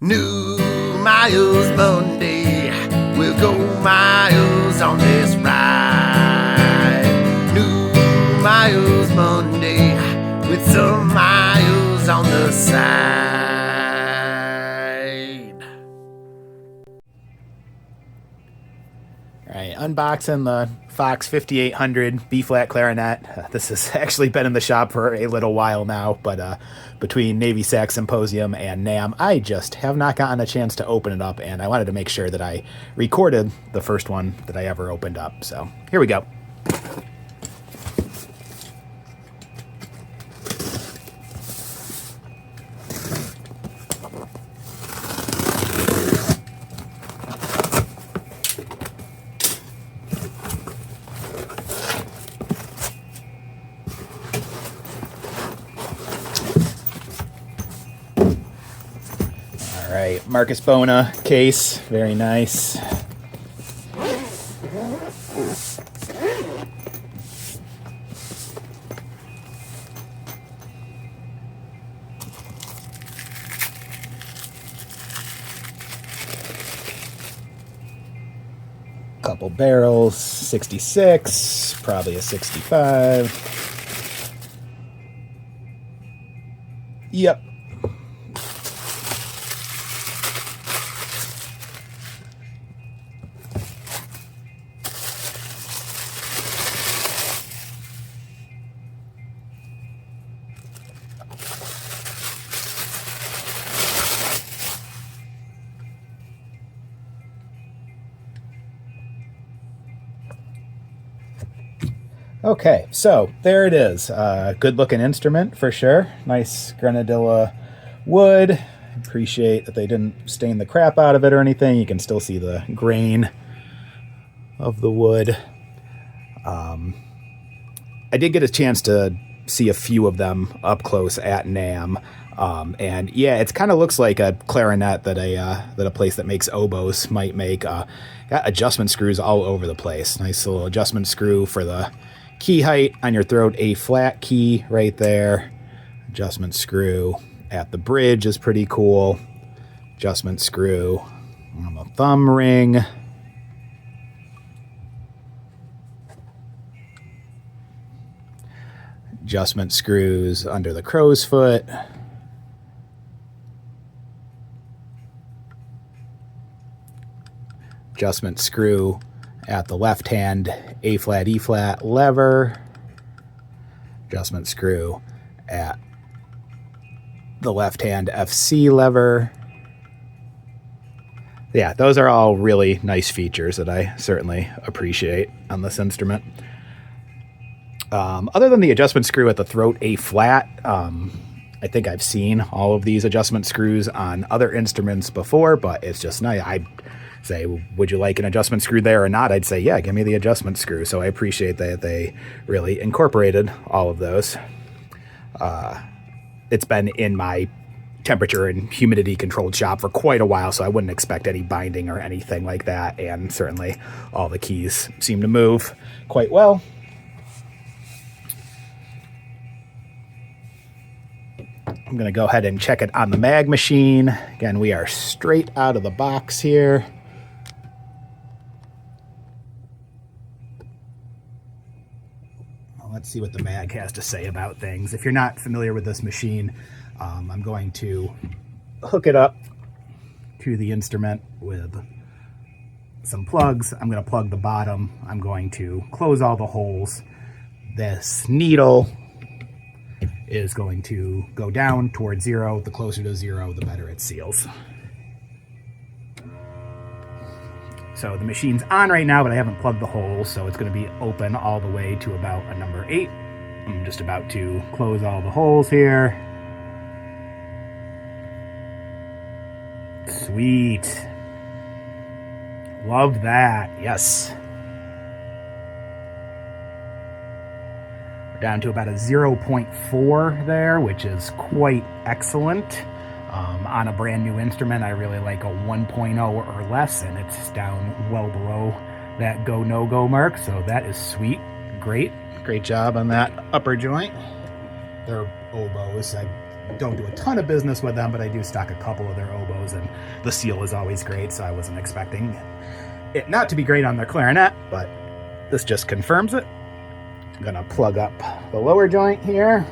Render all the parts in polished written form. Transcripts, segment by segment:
New Miles Monday, we'll go miles on this ride. New Miles Monday, with some miles on the side. All right, unboxing the Fox 5800 B-flat clarinet. This has actually been in the shop for a little while now, but between Navy Sax Symposium and NAMM, I just have not gotten a chance to open it up, and I wanted to make sure that I recorded the first one that I ever opened up. So here we go. All right, Marcus Bona case, very nice. Couple barrels, 66, probably a 65. Yep. Okay, so there it is. Good looking instrument for sure. Nice grenadilla wood. Appreciate that they didn't stain the crap out of it or anything. You can still see the grain of the wood. I did get a chance to see a few of them up close at NAMM. And yeah, it kind of looks like a clarinet that a place that makes oboes might make. Got adjustment screws all over the place. Nice little adjustment screw for the key height on your throat, A flat key right there. Adjustment screw at the bridge is pretty cool. Adjustment screw on the thumb ring. Adjustment screws under the crow's foot. Adjustment screw at the left hand A flat, E flat lever. Adjustment screw at the left hand FC lever. Yeah, those are all really nice features that I certainly appreciate on this instrument. Other than the adjustment screw at the throat A flat, I think I've seen all of these adjustment screws on other instruments before, but it's just nice. I say, would you like an adjustment screw there or not? I'd say, yeah, give me the adjustment screw. So I appreciate that they really incorporated all of those. It's been in my temperature and humidity controlled shop for quite a while, so I wouldn't expect any binding or anything like that. And certainly all the keys seem to move quite well. I'm going to go ahead and check it on the mag machine. Again, we are straight out of the box here. Well, let's see what the mag has to say about things. If you're not familiar with this machine, I'm going to hook it up to the instrument with some plugs. I'm going to plug the bottom. I'm going to close all the holes. This needle is going to go down towards zero. The closer to zero, the better it seals. So the machine's on right now, but I haven't plugged the holes, so it's going to be open all the way to about a number 8. I'm just about to close all the holes here. Sweet. Love that. Yes. Down to about a 0.4 there, which is quite excellent. On a brand new instrument, I really like a 1.0 or less, and it's down well below that go, no-go mark, so that is sweet. Great job on that upper joint. They're oboes. don't do a ton of business with them, but I do stock a couple of their oboes, and the seal is always great, so I wasn't expecting it not to be great on their clarinet, but this just confirms it. I'm gonna plug up the lower joint here.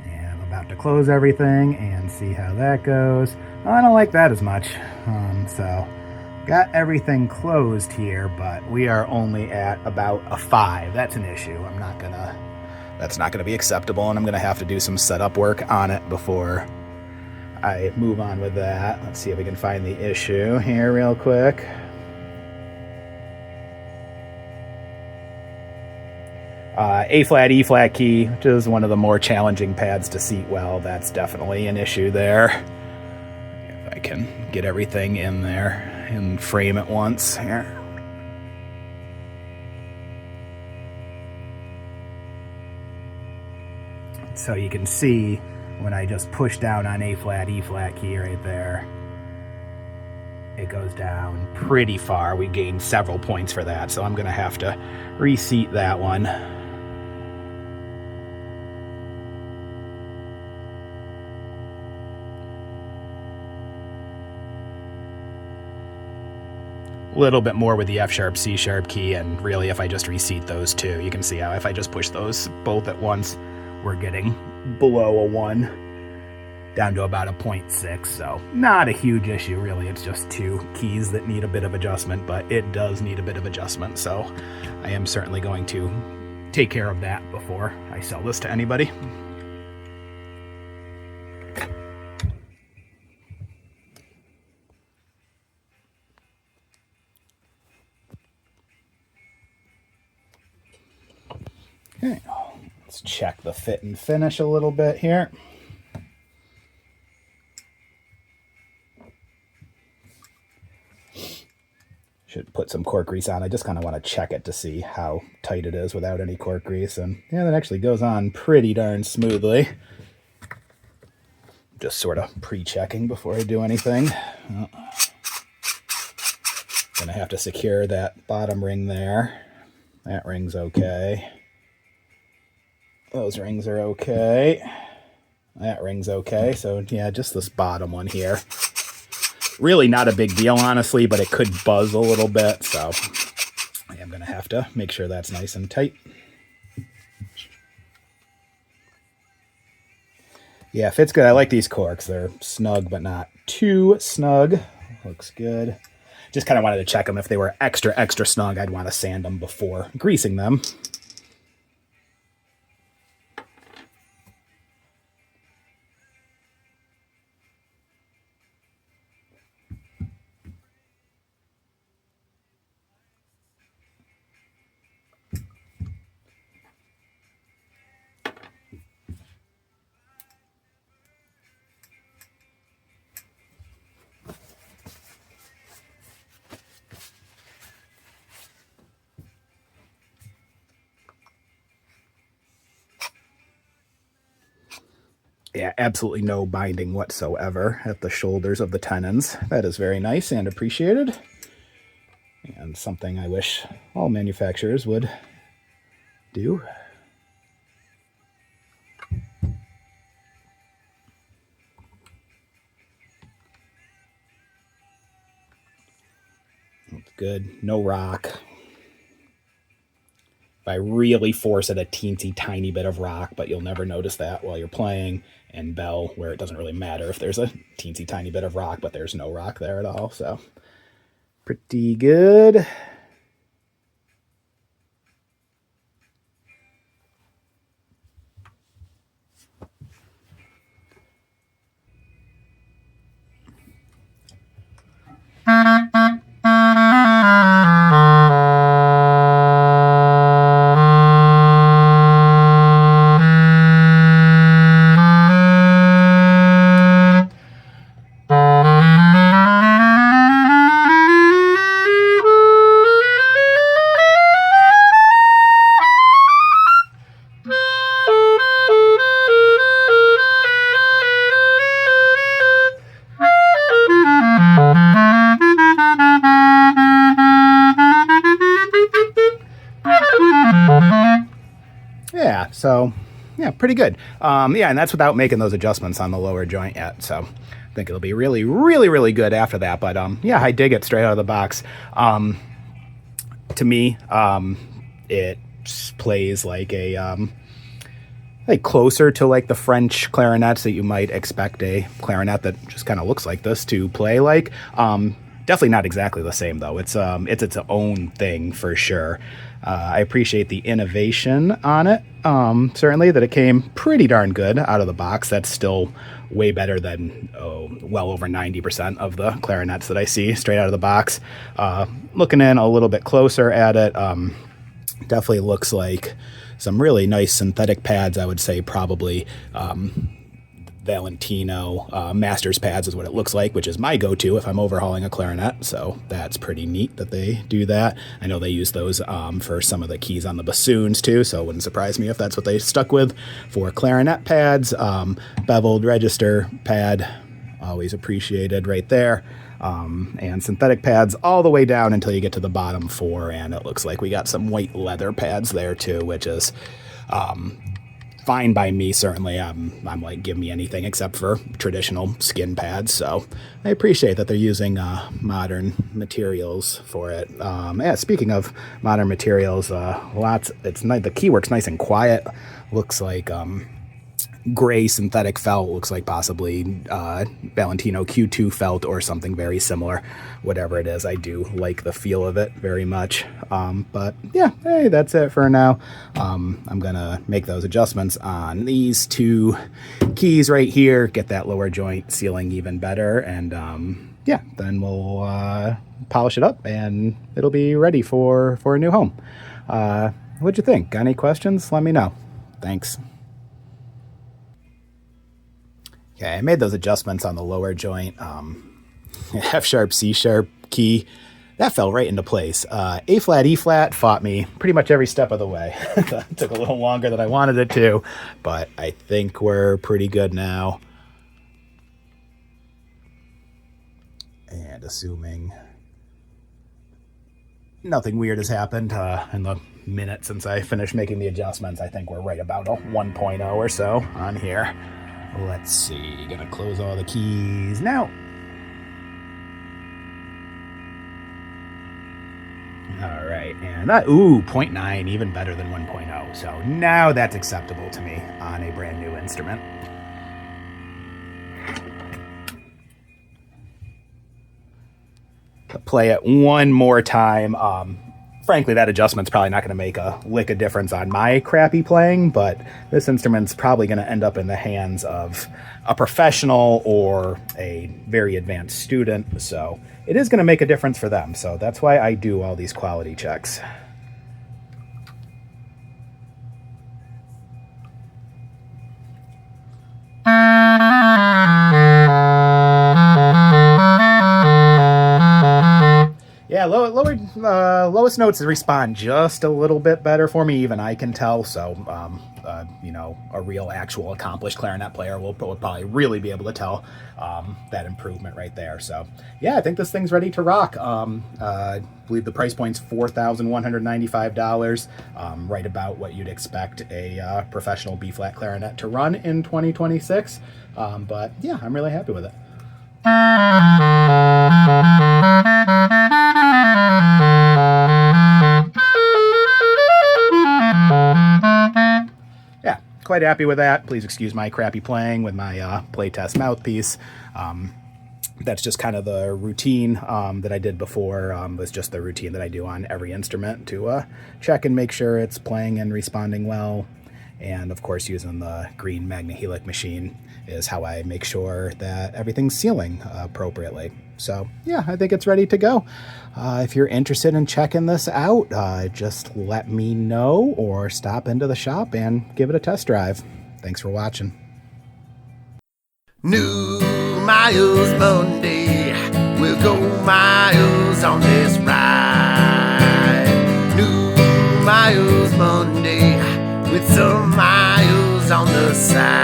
And I'm about to close everything and see how that goes. Oh, I don't like that as much. So got everything closed here, but we are only at about a 5. That's an issue. That's not gonna be acceptable, and I'm gonna have to do some setup work on it before I move on with that. Let's see if we can find the issue here real quick. A flat, E flat key, which is one of the more challenging pads to seat well. That's definitely an issue there. If I can get everything in there and frame it once here. So you can see when I just push down on A flat, E flat key right there, it goes down pretty far. We gained several points for that, so I'm gonna have to reseat that one. A little bit more with the F sharp, C sharp key, and really if I just reseat those two, you can see how if I just push those both at once, we're getting below a 1, down to about a 0.6, so not a huge issue really. It's just two keys that need a bit of adjustment, but it does need a bit of adjustment, so I am certainly going to take care of that before I sell this to anybody. Okay, let's check the fit and finish a little bit here. Should put some cork grease on. I just kind of want to check it to see how tight it is without any cork grease. And yeah, that actually goes on pretty darn smoothly. Just sort of pre-checking before I do anything. Gonna have to secure that bottom ring there. That ring's okay. Those rings are okay. That ring's okay. So yeah, just this bottom one here. Really not a big deal, honestly, but it could buzz a little bit. So I am going to have to make sure that's nice and tight. Yeah, fits good. I like these corks. They're snug, but not too snug. Looks good. Just kind of wanted to check them. If they were extra, extra snug, I'd want to sand them before greasing them. Yeah, absolutely no binding whatsoever at the shoulders of the tenons. That is very nice and appreciated. And something I wish all manufacturers would do. That's good. No rock. If I really force it, a teensy tiny bit of rock, but you'll never notice that while you're playing. And bell, where it doesn't really matter if there's a teensy tiny bit of rock, but there's no rock there at all. So pretty good. Yeah, pretty good. Yeah, and that's without making those adjustments on the lower joint yet. So I think it'll be really, really, really good after that. But yeah, I dig it straight out of the box. To me, it plays like a like closer to like the French clarinets that you might expect a clarinet that just kind of looks like this to play like. Definitely not exactly the same though. It's its own thing for sure. I appreciate the innovation on it. Certainly that it came pretty darn good out of the box. That's still way better than well over 90% of the clarinets that I see straight out of the box. Looking in a little bit closer at it, definitely looks like some really nice synthetic pads. I would say probably Valentino Masters pads is what it looks like, which is my go-to if I'm overhauling a clarinet. So that's pretty neat that they do that. I know they use those for some of the keys on the bassoons too, so it wouldn't surprise me if that's what they stuck with for clarinet pads. Beveled register pad, always appreciated right there. And synthetic pads all the way down until you get to the bottom four, and it looks like we got some white leather pads there too, which is fine by me. Certainly, I'm like, give me anything except for traditional skin pads. So I appreciate that they're using modern materials for it. Yeah, speaking of modern materials, it's nice. The keywork's nice and quiet. Looks like gray synthetic felt, looks like possibly Valentino Q2 felt or something very similar. Whatever it is, I do like the feel of it very much. But yeah, hey, that's it for now. I'm gonna make those adjustments on these two keys right here, get that lower joint sealing even better, and yeah, then we'll polish it up and it'll be ready for a new home. What'd you think? Got any questions? Let me know. Thanks. Okay, I made those adjustments on the lower joint. F sharp, C sharp key, that fell right into place. A flat, E flat fought me pretty much every step of the way. It took a little longer than I wanted it to, but I think we're pretty good now. And assuming nothing weird has happened in the minute since I finished making the adjustments, I think we're right about a 1.0 or so on here. Let's see, gonna close all the keys now. All right, and that, 0.9, even better than 1.0. So now that's acceptable to me on a brand new instrument. Play it one more time. Frankly, that adjustment's probably not going to make a lick of difference on my crappy playing, but this instrument's probably going to end up in the hands of a professional or a very advanced student, so it is going to make a difference for them. So that's why I do all these quality checks. Yeah, lowest notes respond just a little bit better for me, even I can tell. So, you know, a real, actual, accomplished clarinet player will probably really be able to tell that improvement right there. So, yeah, I think this thing's ready to rock. I believe the price point's $4,195, right about what you'd expect a professional B-flat clarinet to run in 2026. But, yeah, I'm really happy with it. Yeah, quite happy with that. Please excuse my crappy playing with my playtest mouthpiece. That's just kind of the routine that I did before. Was just the routine that I do on every instrument to check and make sure it's playing and responding well. And of course, using the green MagnaHelic machine is how I make sure that everything's sealing appropriately. So yeah, I think it's ready to go. If you're interested in checking this out, just let me know or stop into the shop and give it a test drive. Thanks for watching. New miles Monday, we'll go miles on this ride. New miles Monday, with some miles on the side.